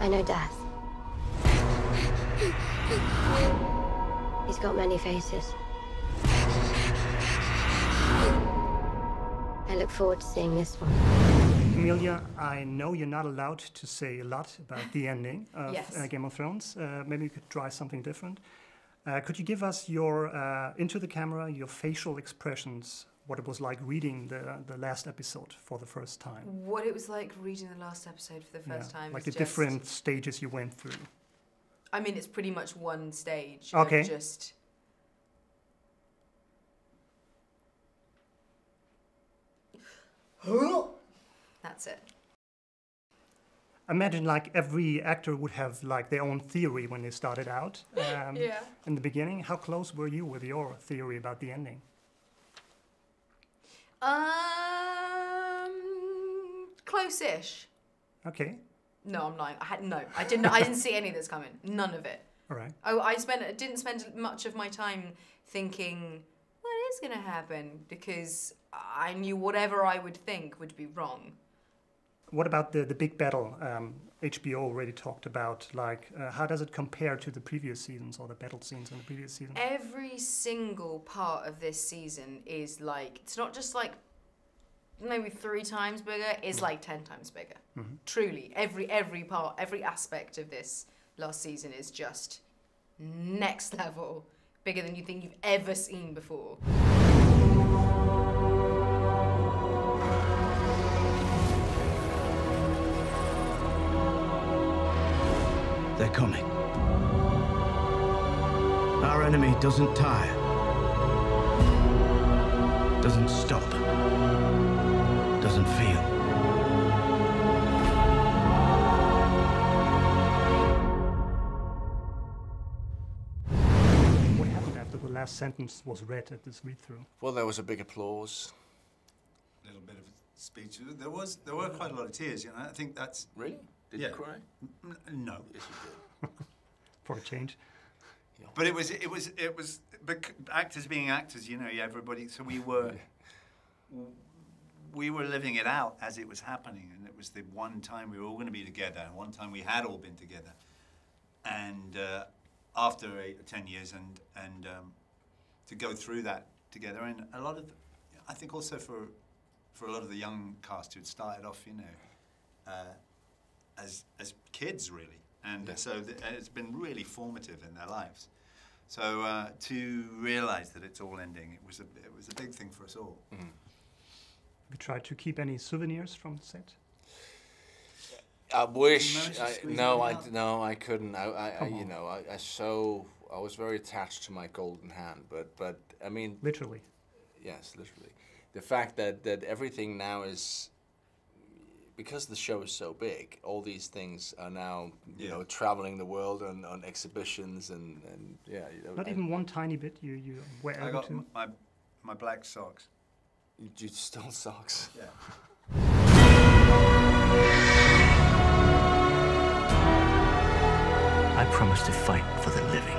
I know death. He's got many faces. I look forward to seeing this one. Emilia, I know you're not allowed to say a lot about the ending of Yes. Game of Thrones. Maybe you could try something different. Could you give us your, into the camera, your facial expressions, what it was like reading the last episode for the first time? What it was like reading the last episode for the first time. Like is the different stages you went through. I mean, it's pretty much one stage. Okay. Of just. That's it. Imagine like every actor would have like their own theory when they started out Yeah. in the beginning. How close were you with your theory about the ending? Close-ish. Okay. No, I'm lying. I didn't see any of this coming. None of it. All right. I didn't spend much of my time thinking what is going to happen, because I knew whatever I would think would be wrong. What about the big battle? HBO already talked about, like, how does it compare to the previous seasons or the battle scenes in the previous season? Every single part of this season is like, it's not just like maybe 3 times bigger, it's like 10 times bigger. Mm-hmm. Truly, every part, every aspect of this last season is just next level, bigger than you think you've ever seen before. They're coming. Our enemy doesn't tire, doesn't stop, doesn't feel. What happened after the last sentence was read at this read-through? Well, there was a big applause. A little bit of a speech. There were quite a lot of tears, you know. I think that's... Really? Did Yeah. you cry? No. Yes, you did. For a change. But it was actors being actors, you know, everybody. So we were living it out as it was happening, and it was the one time we were all going to be together, and one time we had all been together, and after 10 years, and to go through that together, and a lot of, I think also for a lot of the young cast who'd started off, you know, as kids really. And so it's been really formative in their lives. So to realise that it's all ending, it was a big thing for us all. Have you tried to keep any souvenirs from the set? I wish. managed to squeeze No, any out? no, I couldn't. You know, I was very attached to my golden hand, but I mean, Literally. yes, literally. The fact that everything now is, because the show is so big, all these things are now, you know, traveling the world on exhibitions and yeah. You know, Not even one tiny bit you were I able got to? my black socks. You stole socks. Yeah. I promise to fight for the living.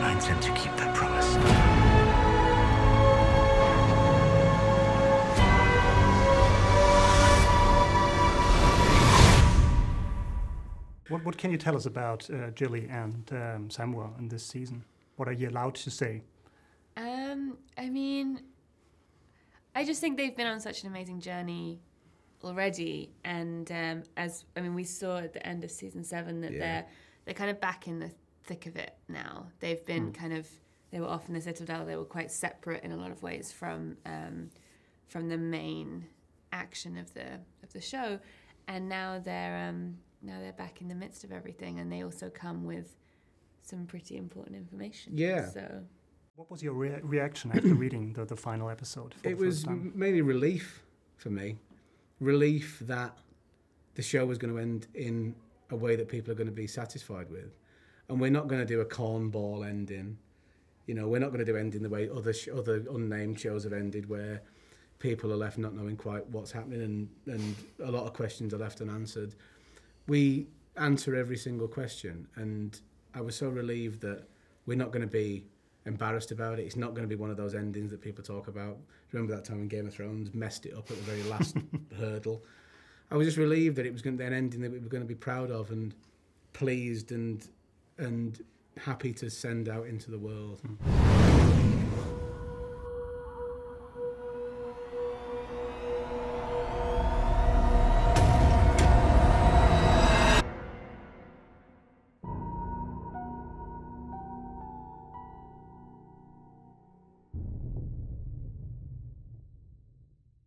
I intend to keep that promise. What can you tell us about Gilly and Samwell in this season? What are you allowed to say? I mean, I just think they've been on such an amazing journey already, and we saw at the end of season 7 that they're kind of back in the thick of it now. They've been they were off in the Citadel. They were quite separate in a lot of ways from the main action of the show, and now they're back in the midst of everything, and they also come with some pretty important information. Yeah. So. What was your reaction after reading the final episode? It was mainly relief for me. Relief that the show was going to end in a way that people are going to be satisfied with. And we're not going to do a cornball ending. You know, we're not going to do ending the way other unnamed shows have ended, where people are left not knowing quite what's happening and a lot of questions are left unanswered. We answer every single question, and I was so relieved that we're not going to be embarrassed about it. It's not going to be one of those endings that people talk about. Remember that time when Game of Thrones messed it up at the very last hurdle? I was just relieved that it was going to be an ending that we were going to be proud of and pleased and happy to send out into the world.